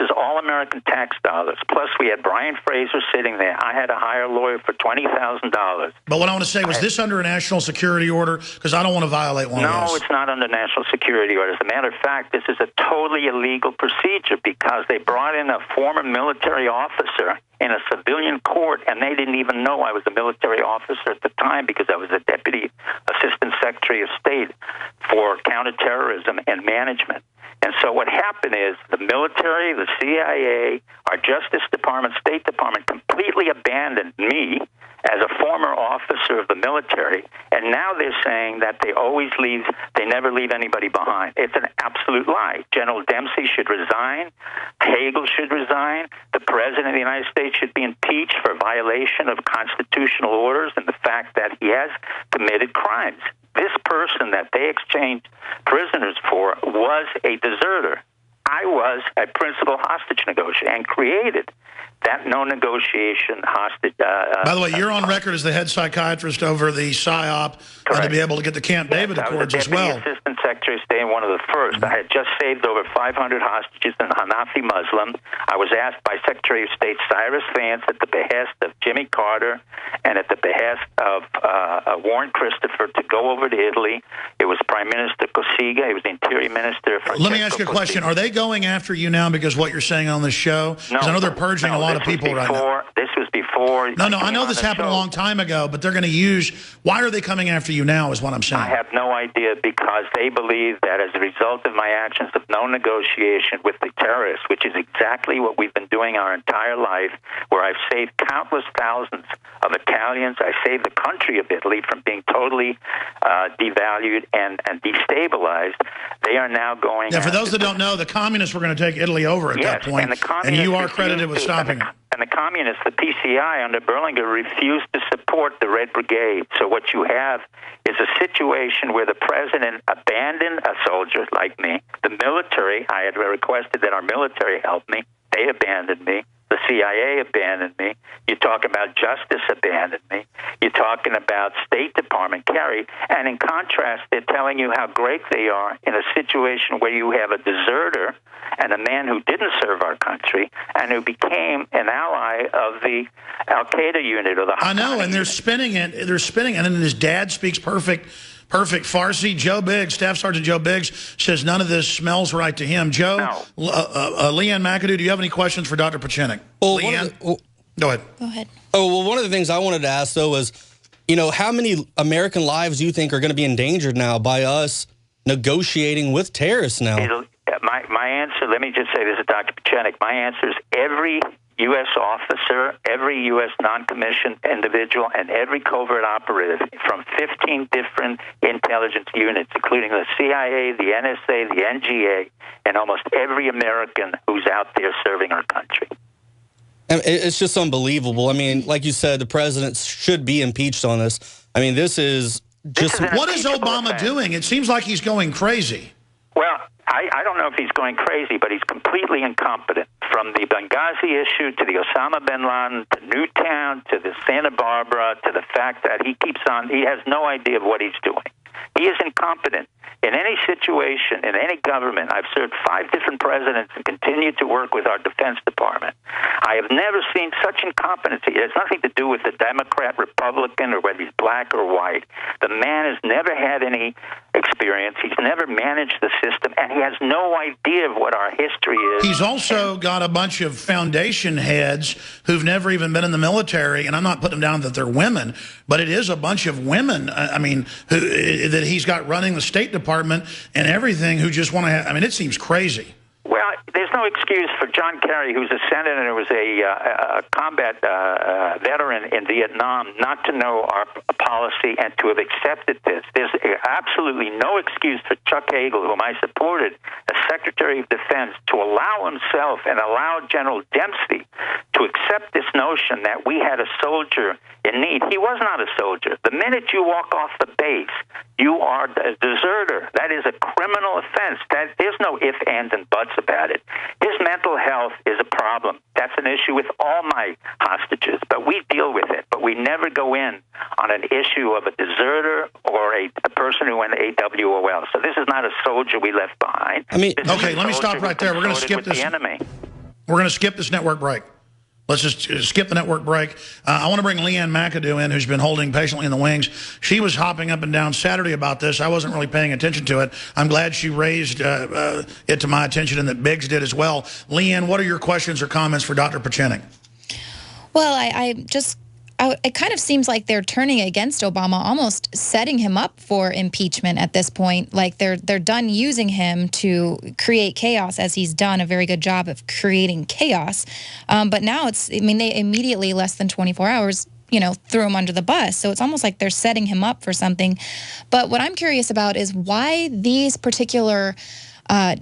is all American tax dollars. Plus, we had Brian Fraser sitting there. I had to hire a lawyer for $20,000. But what I want to say, was this under a national security order? Because I don't want to violate one of those. No, it's not under national security order. As a matter of fact, this is a totally illegal procedure because they brought in a former military officer in a civilian court, and they didn't even know I was a military officer at the time because I was a Deputy Assistant Secretary of State for Counterterrorism and Management. And so what happened is the military, the CIA, our Justice Department, State Department completely abandoned me as a former officer of the military, and now they're saying that they never leave anybody behind. It's an absolute lie. General Dempsey should resign. Hagel should resign. The President of the United States should be impeached for violation of constitutional orders and the fact that he has committed crimes. This person that they exchanged prisoners for was a deserter. I was a principal hostage negotiator and created that no negotiation hostage. By the way, you're on record as the head psychiatrist over the PSYOP and to be able to get the Camp David Accords as well. I was the Assistant Secretary of State and one of the first. I had just saved over 500 hostages in Hanafi Muslim. I was asked by Secretary of State Cyrus Vance at the behest of Jimmy Carter and at the behest of Warren Christopher to go over to Italy. It was Prime Minister Cossiga. He was the Interior Minister. Let me ask you a question. Are they going after you now because what you're saying on this show? Because I know they're purging a lot of people right now. This was before. No, I know this happened a long time ago, but they're going to use. Why are they coming after you now is what I'm saying. I have no idea because they believe that as a result of my actions of no negotiation with the terrorists, which is exactly what we've been doing our entire life, where I've saved countless thousands of Italians. I saved the country of Italy from being totally devalued and destabilized. They are now going. Yeah, for those that don't know, the communists were going to take Italy over at that point, and you are credited with stopping it. And the communists, the PCI under Berlinguer, refused to support the Red Brigade. So what you have is a situation where the president abandoned a soldier like me. The military, I had requested that our military help me. They abandoned me. The CIA abandoned me. You're talking about Justice abandoned me. You're talking about State Department, Kerry. And in contrast, they're telling you how great they are in a situation where you have a deserter and a man who didn't serve our country and who became an ally of the Al-Qaeda unit or the Haqqani. I know, and they're spinning it. They're spinning it, and his dad speaks perfect Farsi. Joe Biggs, Staff Sergeant Joe Biggs, says none of this smells right to him. Joe, no. Leanne McAdoo, do you have any questions for Dr. Pachinik? Well, Leanne? Go ahead. Oh, well, one of the things I wanted to ask, though, was, how many American lives do you think are going to be endangered now by us negotiating with terrorists now? My answer, let me just say this to Dr. Pachinik, my answer is every U.S. officer, every U.S. non-commissioned individual, and every covert operative from 15 different intelligence units, including the CIA, the NSA, the NGA, and almost every American who's out there serving our country. It's just unbelievable. I mean, like you said, the president should be impeached on this. I mean, this is just... What is Obama doing? It seems like he's going crazy. Well, I don't know if he's going crazy, but he's completely incompetent. From the Benghazi issue to the Osama bin Laden to Newtown to the Santa Barbara to the fact that he has no idea of what he's doing. He is incompetent. In any situation, in any government, I've served 5 different presidents and continue to work with our Defense Department. I have never seen such incompetency. It has nothing to do with the Democrat, Republican, or whether he's black or white. The man has never had any experience. He's never managed the system, and he has no idea of what our history is. He's also got a bunch of foundation heads who've never even been in the military, and I'm not putting them down that they're women, but it is a bunch of women, that he's got running the State Department and everything who just want to have, it seems crazy. Well, there's no excuse for John Kerry, who's a senator and was a combat veteran in Vietnam, not to know our policy and to have accepted this. There's absolutely no excuse for Chuck Hagel, whom I supported as Secretary of Defense, to allow himself and allow General Dempsey to accept this notion that we had a soldier in need. He was not a soldier. The minute you walk off the base, you are a deserter. That is a criminal offense. There's no ifs, ands, and buts about it. His mental health is a problem. That's an issue with all my hostages, but we deal with it. But we never go in on an issue of a deserter or a person who went AWOL. So this is not a soldier we left behind. Okay, let me stop right there. We're going to skip this. The enemy. We're going to skip this network break. Let's just skip the network break. I want to bring Leanne McAdoo in, who's been holding patiently in the wings. She was hopping up and down Saturday about this. I wasn't really paying attention to it. I'm glad she raised it to my attention and that Biggs did as well. Leanne, what are your questions or comments for Dr. Pieczenik? Well, it kind of seems like they're turning against Obama, almost setting him up for impeachment at this point. Like they're done using him to create chaos, as he's done a very good job of creating chaos. But now they immediately, less than 24 hours, threw him under the bus. So it's almost like they're setting him up for something. But what I'm curious about is why these particular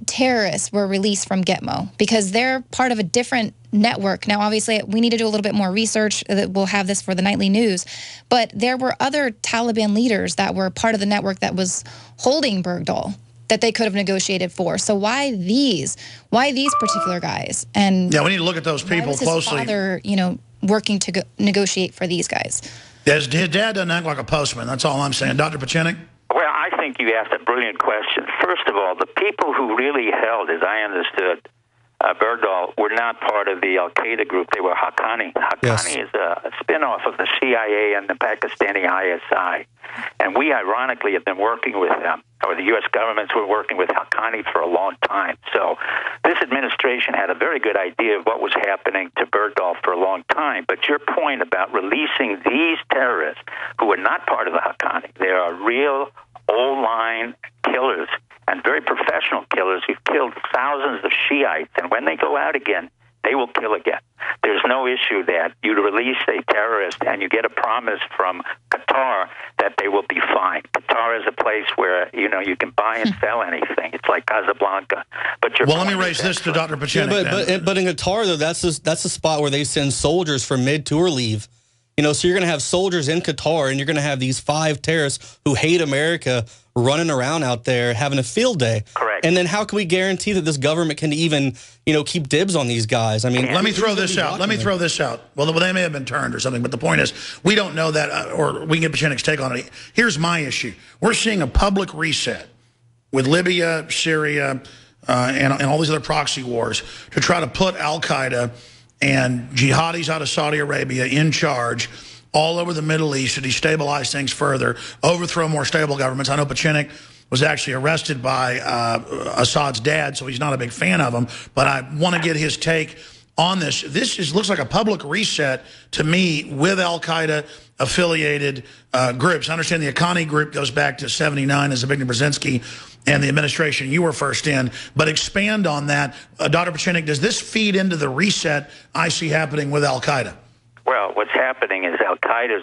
terrorists were released from Gitmo, because they're part of a different network. Now, obviously, we need to do a little bit more research. We'll have this for the nightly news. But there were other Taliban leaders that were part of the network that was holding Bergdahl that they could have negotiated for. So why these particular guys? And yeah, we need to look at those people closely. His father, working to negotiate for these guys. His dad doesn't act like a postman. That's all I'm saying. Dr. Pieczenik? Well, I think you asked a brilliant question. First of all, the people who really held, as I understood, Bergdahl were not part of the Al-Qaeda group. They were Haqqani. Haqqani is a spin-off of the CIA and the Pakistani ISI. And we, ironically, have been working with them, or the U.S. governments were working with Haqqani for a long time. So this administration had a very good idea of what was happening to Bergdahl for a long time. But your point about releasing these terrorists who are not part of the Haqqani, they are real old-line killers and very professional killers who've killed thousands of Shiites. And when they go out again, they will kill again. There's no issue that you release a terrorist and you get a promise from Qatar that they will be fine. Qatar is a place where, you can buy and sell anything. It's like Casablanca. But let me raise this to Dr. Pieczenik. Yeah, but in Qatar, though, that's a spot where they send soldiers for mid-tour leave. So you're going to have soldiers in Qatar, and you're going to have these 5 terrorists who hate America running around out there having a field day. Correct. And then how can we guarantee that this government can even, keep dibs on these guys? I mean, let me throw this out. Well, they may have been turned or something, but the point is, we don't know that, or we can get Pieczenik's take on it. Here's my issue. We're seeing a public reset with Libya, Syria, and all these other proxy wars to try to put al-Qaeda and jihadis out of Saudi Arabia in charge all over the Middle East to destabilize things further, overthrow more stable governments. I know Pieczenik was actually arrested by Assad's dad, so he's not a big fan of him, but I want to get his take on this. This looks like a public reset to me with al-Qaeda affiliated groups. I understand the Haqqani group goes back to 79 as Zbigniew Brzezinski and the administration you were first in, but expand on that. Dr. Pieczenik, does this feed into the reset I see happening with al-Qaeda? Well, what's happening is al-Qaeda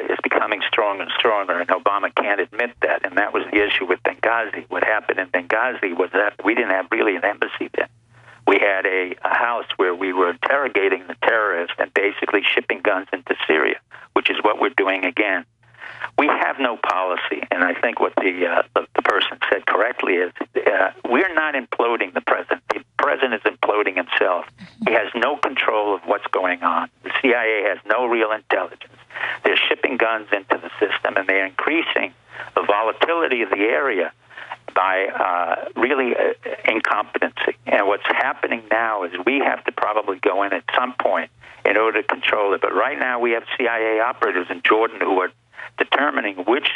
is becoming stronger and stronger, and Obama can't admit that, and that was the issue with Benghazi. What happened in Benghazi was that we didn't have really an embassy then. We had a house where we were interrogating the terrorists and basically shipping guns into Syria, which is what we're doing again. We have no policy, and I think what the person said correctly is we're not imploding the president. The president is imploding himself. He has no control of what's going on. The CIA has no real intelligence. They're shipping guns into the system, and they're increasing the volatility of the area by really incompetency. And what's happening now is we have to probably go in at some point in order to control it. But right now we have CIA operatives in Jordan who are determining which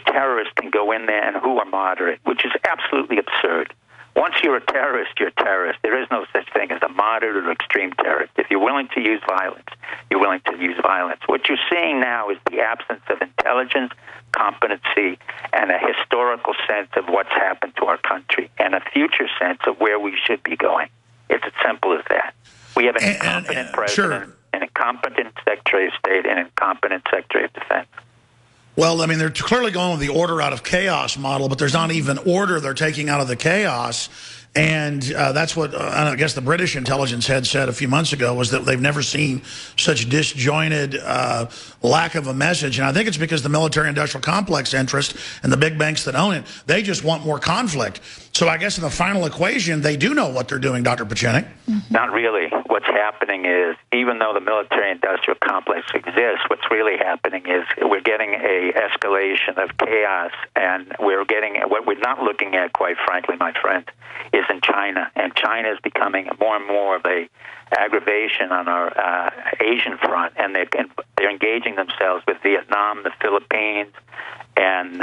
terrorists can go in there and who are moderate, which is absolutely absurd. Once you're a terrorist, you're a terrorist. There is no such thing as a moderate or extreme terrorist. If you're willing to use violence, you're willing to use violence. What you're seeing now is the absence of intelligence, competency, and a historical sense of what's happened to our country, and a future sense of where we should be going. It's as simple as that. We have an incompetent president, an incompetent Secretary of State, and an incompetent Secretary of Defense. Well, I mean, they're clearly going with the order out of chaos model, but there's not even order they're taking out of the chaos. And that's what I guess the British intelligence head said a few months ago, was that they've never seen such disjointed lack of a message. And I think it's because the military-industrial complex interest and the big banks that own it, they just want more conflict. So So I guess in the final equation, they do know what they're doing, Dr. Pachenik. Not really. What's happening is, even though the military-industrial complex exists, what's really happening is we're getting a escalation of chaos, and we're getting what we're not looking at, quite frankly, my friend, is in China. And China is becoming more and more of a aggravation on our Asian front, and they're engaging themselves with Vietnam, the Philippines, and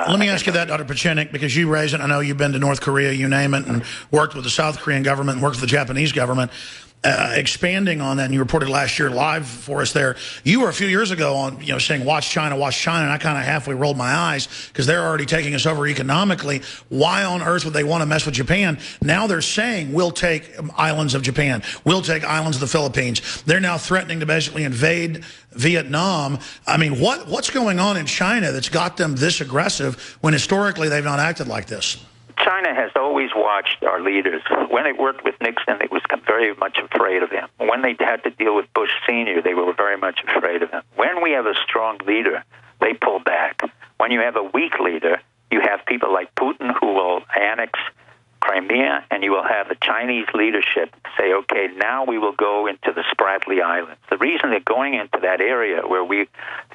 let me ask you that, Dr. Pachenik, because you raised it. I know you've been to North Korea, you name it, and worked with the South Korean government and worked with the Japanese government. Expanding on that, and you reported last year live for us there. You were a few years ago on, saying watch China, and I kind of halfway rolled my eyes because they're already taking us over economically. Why on earth would they want to mess with Japan? Now they're saying we'll take islands of Japan, we'll take islands of the Philippines. They're now threatening to basically invade Vietnam. I mean, what's going on in China that's got them this aggressive when historically they've not acted like this? China has always watched our leaders. When it worked with Nixon, it was very much afraid of him. When they had to deal with Bush Sr., they were very much afraid of him. When we have a strong leader, they pull back. When you have a weak leader, you have people like Putin who will annex Crimea, and you will have the Chinese leadership say, okay, now we will go into the Spratly Islands. The reason they're going into that area where we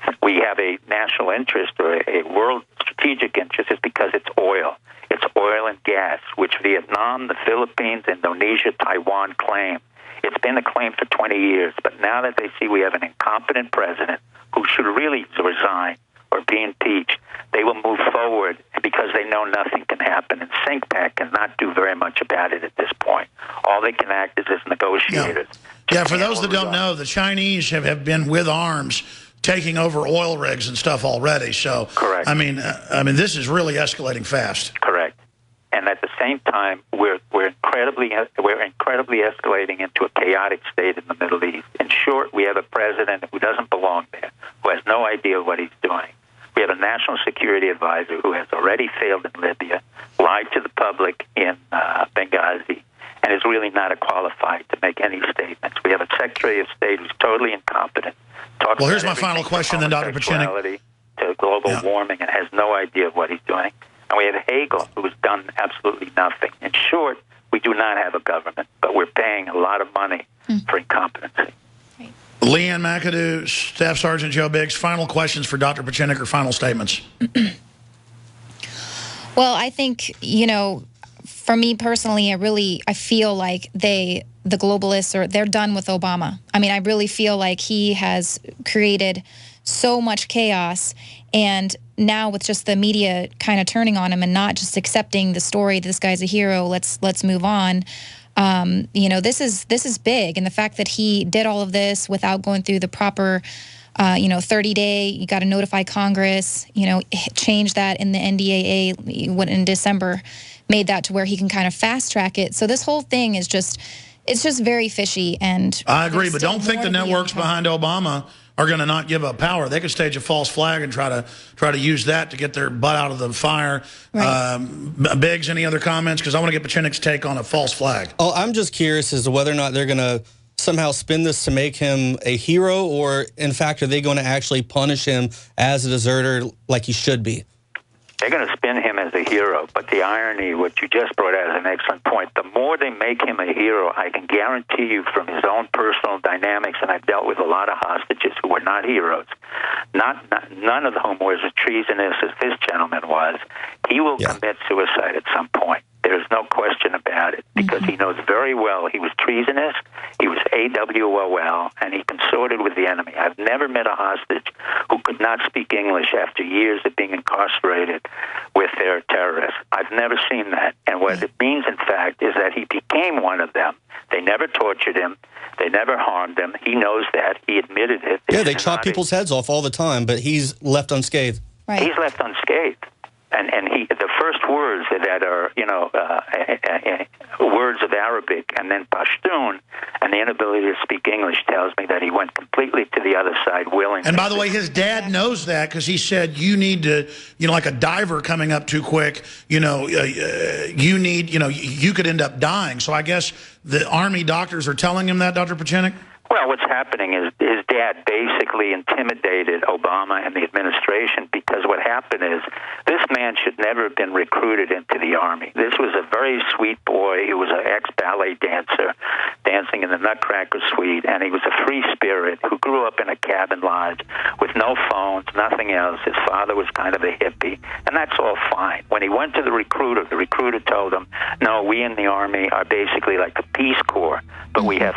have a national interest or a world strategic interest is because it's oil. It's oil and gas, which Vietnam, the Philippines, Indonesia, Taiwan claim. It's been a claim for 20 years, but now that they see we have an incompetent president who should really resign or be impeached, they will move forward because they know nothing can happen. And CINCPAC cannot do very much about it at this point. All they can act is as negotiators. Yeah, for those that don't know, the Chinese have been with arms taking over oil rigs and stuff already. So, correct. I mean, this is really escalating fast. Correct. And at the same time, we're incredibly escalating into a chaotic state in the Middle East. In short, we have a president who doesn't belong there, who has no idea what he's doing. We have a national security advisor who has already failed in Libya, lied to the public in Benghazi, and is really not qualified to make any statements. We have a Secretary of State who's totally incompetent. Well, here's my final question then, Dr. Pachenik. To global warming and has no idea what he's doing. And we have Hagel, who has done absolutely nothing. In short, we do not have a government, but we're paying a lot of money for incompetency. Right. Leanne McAdoo, Staff Sergeant Joe Biggs, final questions for Dr. Pachenik or final statements? Well, I think, for me personally, I feel like the globalists, they're done with Obama. I mean, I really feel like he has created so much chaos, and now with just the media kind of turning on him and not just accepting the story, this guy's a hero, let's move on. This is big, and the fact that he did all of this without going through the proper 30-day, you got to notify Congress, change that in the NDAA in December, made that to where he can kind of fast track it. So this whole thing is it's just very fishy. And I agree, but don't think the networks behind Obama are going to not give up power. They could stage a false flag and try to use that to get their butt out of the fire. Right. Biggs, any other comments? Because I want to get Pachenik's take on a false flag. Oh, I'm just curious as to whether or not they're going to somehow spin this to make him a hero, or in fact, are they going to actually punish him as a deserter like he should be? They're going to spin him as a hero, but the irony, what you just brought out is an excellent point. The more they make him a hero, I can guarantee you from his own personal dynamics, and I've dealt with a lot of hostages who were not heroes, none of whom was as treasonous as this gentleman was. He will commit suicide at some point. There's no question about it, because he knows very well he was treasonous, he was AWOL, and he consorted with the enemy. I've never met a hostage who could not speak English after years of being incarcerated with their terrorists. I've never seen that. And what it means, in fact, is that he became one of them. They never tortured him. They never harmed him. He knows that. He admitted it. Yeah, they chop people's heads off all the time, but he's left unscathed. Right. He's left unscathed. And the first words that are, words of Arabic and then Pashtun, and the inability to speak English tells me that he went completely to the other side willingly. And by the way, his dad knows that, because he said, you need to, like a diver coming up too quick, you could end up dying. So I guess the Army doctors are telling him that, Dr. Pachenik? Well, what's happening is his dad basically intimidated Obama and the administration, because what happened is this man should never have been recruited into the Army. This was a very sweet boy. He was an ex-ballet dancer, dancing in the Nutcracker Suite, and he was a free spirit who grew up in a cabin lodge with no phones, nothing else. His father was kind of a hippie, and that's all fine. When he went to the recruiter told him, no, we in the Army are basically like the Peace Corps, but we have